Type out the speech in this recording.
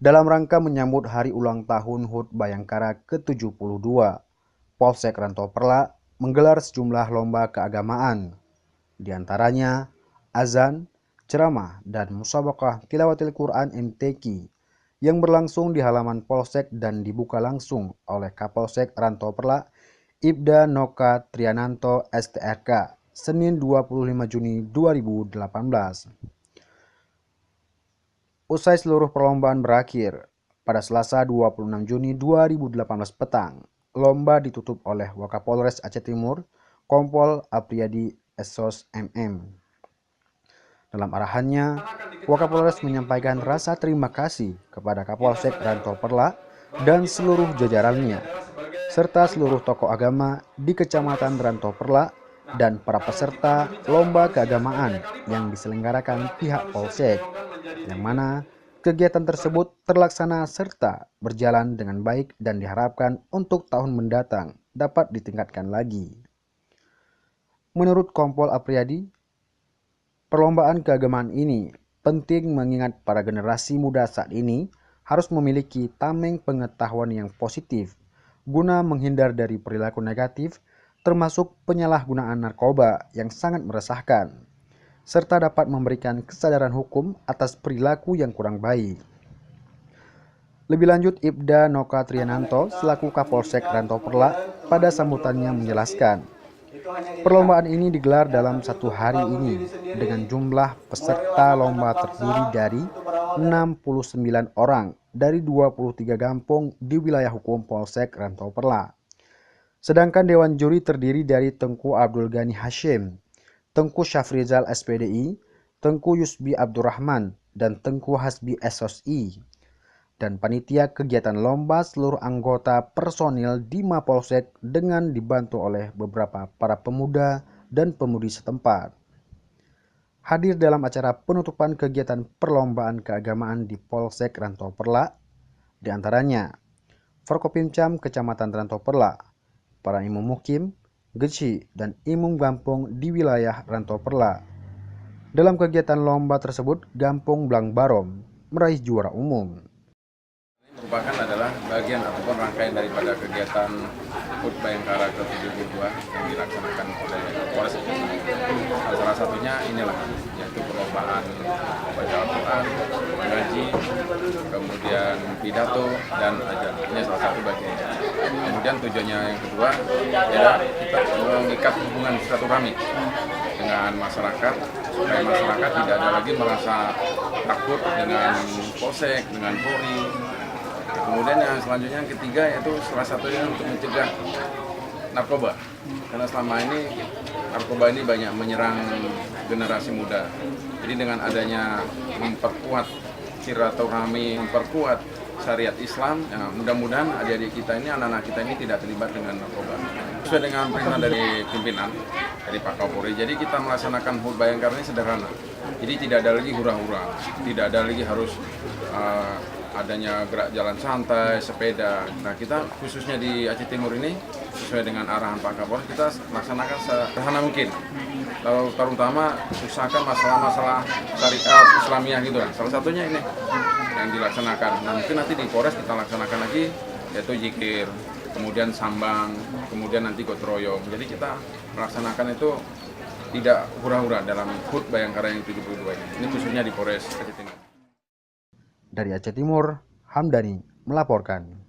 Dalam rangka menyambut hari ulang tahun HUT Bayangkara ke-72, Polsek Rantau Perla menggelar sejumlah lomba keagamaan, di antaranya azan, ceramah, dan musabaqah tilawatil Quran MTQ yang berlangsung di halaman Polsek dan dibuka langsung oleh Kapolsek Rantau Perla Ibda Noka Triananto STRK Senin 25 Juni 2018. Usai seluruh perlombaan berakhir, pada Selasa 26 Juni 2018 petang, lomba ditutup oleh Wakapolres Aceh Timur, Kompol Apriyadi Esos MM. Dalam arahannya, Wakapolres menyampaikan rasa terima kasih kepada Kapolsek Rantau Perla dan seluruh jajarannya, serta seluruh tokoh agama di Kecamatan Rantau Perla dan para peserta lomba keagamaan yang diselenggarakan pihak Polsek, yang mana kegiatan tersebut terlaksana serta berjalan dengan baik dan diharapkan untuk tahun mendatang dapat ditingkatkan lagi. Menurut Kompol Apriyadi, perlombaan keagamaan ini penting mengingat para generasi muda saat ini harus memiliki tameng pengetahuan yang positif guna menghindar dari perilaku negatif termasuk penyalahgunaan narkoba yang sangat meresahkan, serta dapat memberikan kesadaran hukum atas perilaku yang kurang baik. Lebih lanjut, Ibda Noka Triananto selaku Kapolsek Rantau Perla pada sambutannya menjelaskan, perlombaan ini digelar dalam satu hari ini dengan jumlah peserta lomba terdiri dari 69 orang dari 23 kampung di wilayah hukum Polsek Rantau Perla. Sedangkan Dewan Juri terdiri dari Tengku Abdul Ghani Hashim, Tengku Syafrizal SPDI, Tengku Yusbi Abdurrahman, dan Tengku Hasbi SOSI. Dan panitia kegiatan lomba seluruh anggota personil di Mapolsek dengan dibantu oleh beberapa para pemuda dan pemudi setempat. Hadir dalam acara penutupan kegiatan perlombaan keagamaan di Polsek Rantau Perla, di antaranya Forkopimcam Kecamatan Rantau Perla, para imam mukim, geci, dan imam gampung di wilayah Rantau Perla. Dalam kegiatan lomba tersebut, Gampung Blang Barom meraih juara umum. Merupakan adalah bagian ataupun rangkaian daripada kegiatan HUT Bayangkara ke-72 yang dilaksanakan oleh Polres. Salah satunya inilah, yaitu perlombaan baca Al-Quran, mengaji, kemudian pidato, dan azan. Ini salah satu bagiannya. Kemudian tujuannya yang kedua adalah kita mengikat hubungan silaturahmi dengan masyarakat, supaya masyarakat tidak ada lagi merasa takut dengan Polsek, dengan Polri. Kemudian yang selanjutnya yang ketiga yaitu salah satunya untuk mencegah narkoba, karena selama ini narkoba ini banyak menyerang generasi muda. Jadi dengan adanya memperkuat silaturahmi, memperkuat syariat Islam, ya, mudah-mudahan adik-adik kita ini, anak-anak kita ini tidak terlibat dengan narkoba. Sesuai dengan perintah dari pimpinan, dari Pak Kapolri, jadi kita melaksanakan HUT Bayangkara ini sederhana. Jadi tidak ada lagi hura-hura, tidak ada lagi harus adanya gerak jalan santai, sepeda. Nah, kita khususnya di Aceh Timur ini sesuai dengan arahan Pak Kapolri, kita laksanakan sederhana mungkin. Lalu terutama usahakan masalah-masalah syariat Islamiyah gitu kan. Salah satunya ini yang dilaksanakan. Nah, mungkin nanti di Polres kita laksanakan lagi yaitu zikir, kemudian sambang, kemudian nanti gotong royong. Jadi kita melaksanakan itu tidak hura-hura dalam HUT Bayangkara yang 72 ini. Ini khususnya di Polres Aceh Timur. Dari Aceh Timur, Hamdani melaporkan.